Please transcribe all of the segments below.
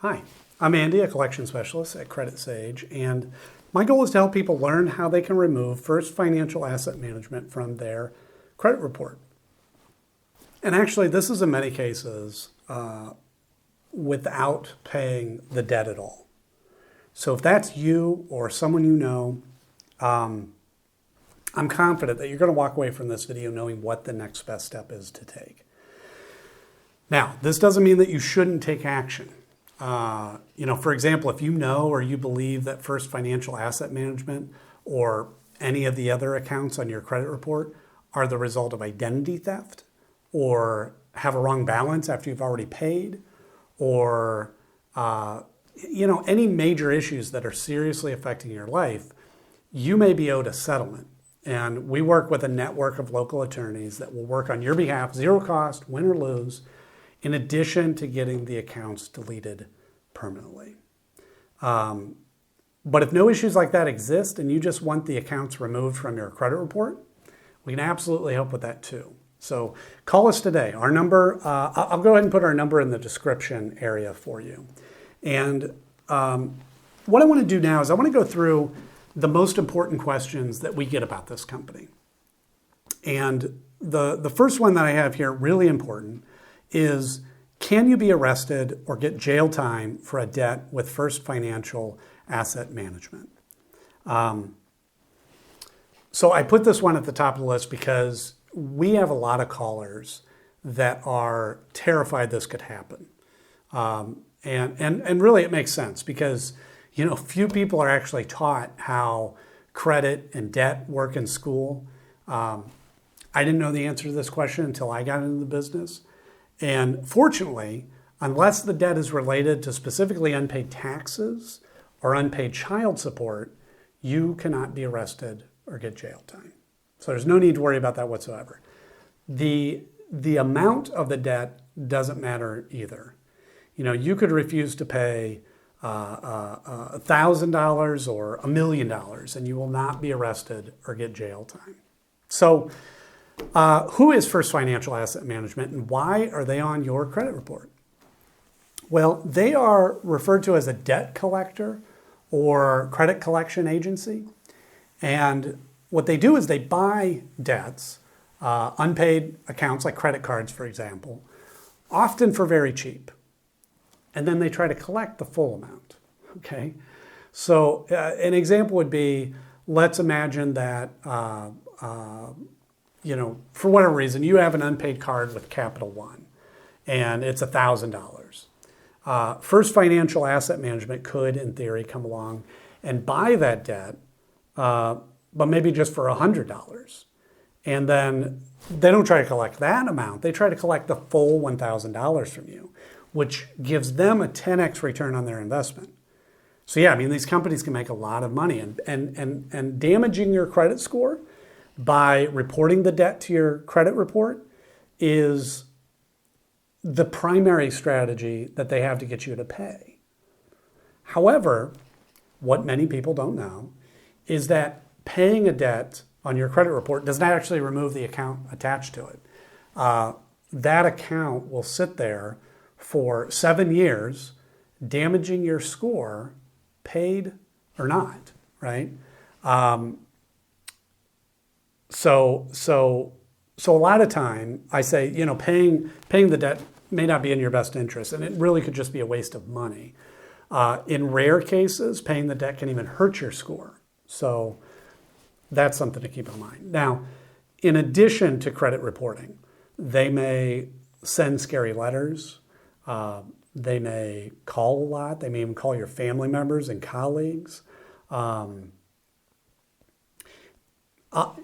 Hi, I'm Andy, a collection specialist at Credit Sage, and my goal is to help people learn how they can remove First Financial Asset Management from their credit report. And actually, this is in many cases without paying the debt at all. So if that's you or someone you know, I'm confident that you're going to walk away from this video knowing what the next best step is to take. Now, this doesn't mean that you shouldn't take action. For example, if you know or you believe that First Financial Asset Management or any of the other accounts on your credit report are the result of identity theft or have a wrong balance after you've already paid or, any major issues that are seriously affecting your life, you may be owed a settlement. And we work with a network of local attorneys that will work on your behalf, zero cost, win or lose, in addition to getting the accounts deleted permanently. But if no issues like that exist and you just want the accounts removed from your credit report, we can absolutely help with that too. So call us today. Our number, I'll go ahead and put our number in the description area for you. And what I want to do now is I want to go through the most important questions that we get about this company. And the first one that I have here, really important, is can you be arrested or get jail time for a debt with First Financial Asset Management? So I put this one at the top of the list because we have a lot of callers that are terrified this could happen. And really it makes sense because, few people are actually taught how credit and debt work in school. I didn't know the answer to this question until I got into the business. And fortunately, unless the debt is related to specifically unpaid taxes or unpaid child support, you cannot be arrested or get jail time. So there's no need to worry about that whatsoever. The amount of the debt doesn't matter either. You could refuse to pay $1,000 or $1 million and you will not be arrested or get jail time. So who is First Financial Asset Management and why are they on your credit report? Well, they are referred to as a debt collector or credit collection agency. And what they do is they buy debts, unpaid accounts like credit cards, for example, often for very cheap. And then they try to collect the full amount, okay? So an example would be, let's imagine that for whatever reason, you have an unpaid card with Capital One, and it's $1,000. First Financial Asset Management could, in theory, come along and buy that debt, but maybe just for $100. And then they don't try to collect that amount. They try to collect the full $1,000 from you, which gives them a 10x return on their investment. So yeah, these companies can make a lot of money, and damaging your credit score by reporting the debt to your credit report is the primary strategy that they have to get you to pay. However, what many people don't know is that paying a debt on your credit report does not actually remove the account attached to it. That account will sit there for 7 years, damaging your score, paid or not, right? So a lot of time I say, paying the debt may not be in your best interest, and it really could just be a waste of money. In rare cases, paying the debt can even hurt your score. So that's something to keep in mind. Now, in addition to credit reporting, they may send scary letters. They may call a lot. They may even call your family members and colleagues.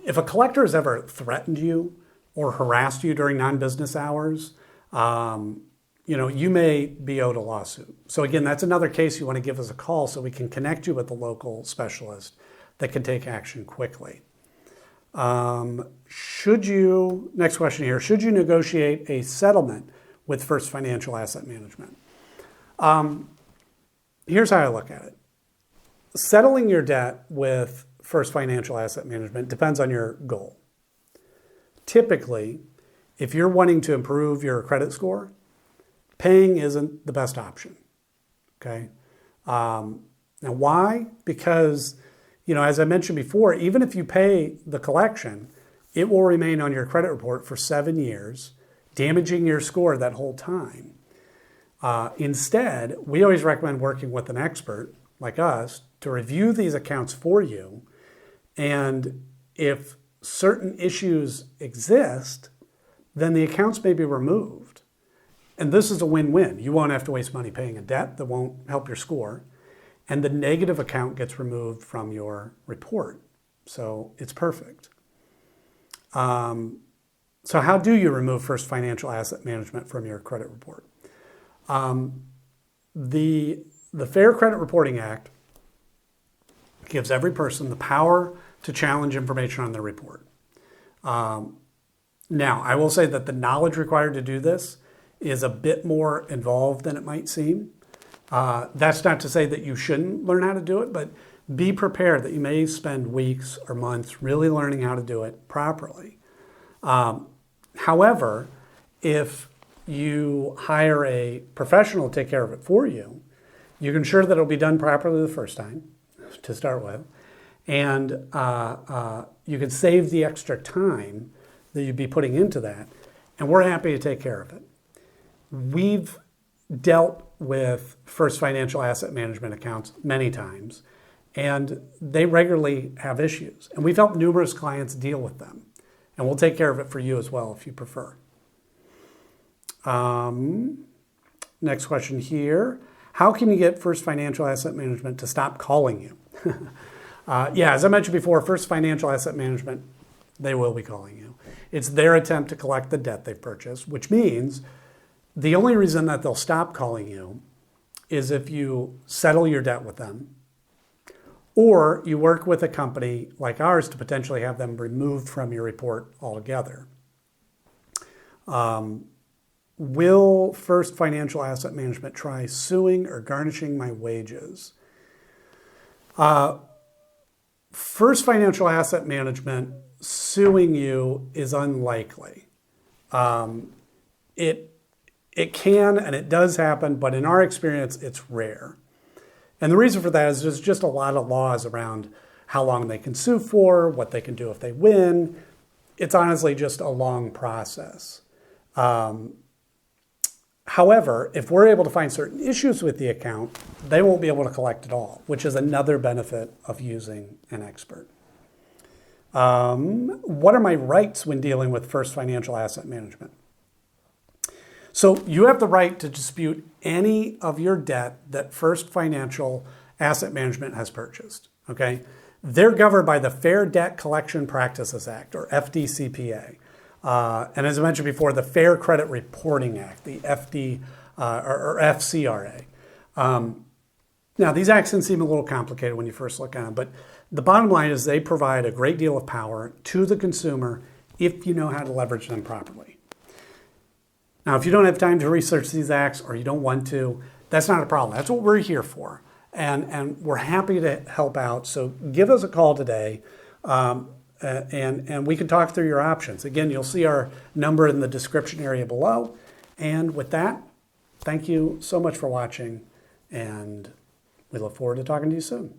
If a collector has ever threatened you or harassed you during non-business hours, you may be owed a lawsuit. So again, that's another case you want to give us a call so we can connect you with the local specialist that can take action quickly. Next question here, should you negotiate a settlement with First Financial Asset Management? Here's how I look at it. Settling your debt with First Financial Asset Management depends on your goal. Typically, if you're wanting to improve your credit score, paying isn't the best option. okay? Now, why? Because, as I mentioned before, even if you pay the collection, it will remain on your credit report for 7 years, damaging your score that whole time. Instead, we always recommend working with an expert like us to review these accounts for you. And if certain issues exist, then the accounts may be removed. And this is a win-win. You won't have to waste money paying a debt that won't help your score. And the negative account gets removed from your report. So it's perfect. So how do you remove First Financial Asset Management from your credit report? The Fair Credit Reporting Act gives every person the power to challenge information on their report. Now, I will say that the knowledge required to do this is a bit more involved than it might seem. That's not to say that you shouldn't learn how to do it, but be prepared that you may spend weeks or months really learning how to do it properly. However, if you hire a professional to take care of it for you, you can ensure that it'll be done properly the first time to start with, and you can save the extra time that you'd be putting into that, and we're happy to take care of it. We've dealt with First Financial Asset Management accounts many times, and they regularly have issues, and we've helped numerous clients deal with them, and we'll take care of it for you as well if you prefer. Next question here. How can you get First Financial Asset Management to stop calling you? As I mentioned before, First Financial Asset Management, they will be calling you. It's their attempt to collect the debt they've purchased, which means the only reason that they'll stop calling you is if you settle your debt with them, or you work with a company like ours to potentially have them removed from your report altogether. Will First Financial Asset Management try suing or garnishing my wages? First Financial Asset Management suing you is unlikely. It can and it does happen, but in our experience, it's rare. And the reason for that is there's just a lot of laws around how long they can sue for, what they can do if they win. It's honestly just a long process. However, if we're able to find certain issues with the account, they won't be able to collect at all, which is another benefit of using an expert. What are my rights when dealing with First Financial Asset Management? So you have the right to dispute any of your debt that First Financial Asset Management has purchased, okay? They're governed by the Fair Debt Collection Practices Act, or FDCPA. And as I mentioned before, the Fair Credit Reporting Act, the FCRA. Now, these acts can seem a little complicated when you first look at them, but the bottom line is they provide a great deal of power to the consumer if you know how to leverage them properly. Now, if you don't have time to research these acts or you don't want to, that's not a problem. That's what we're here for. And we're happy to help out. So give us a call today. And we can talk through your options. Again, you'll see our number in the description area below. And with that, thank you so much for watching, and we look forward to talking to you soon.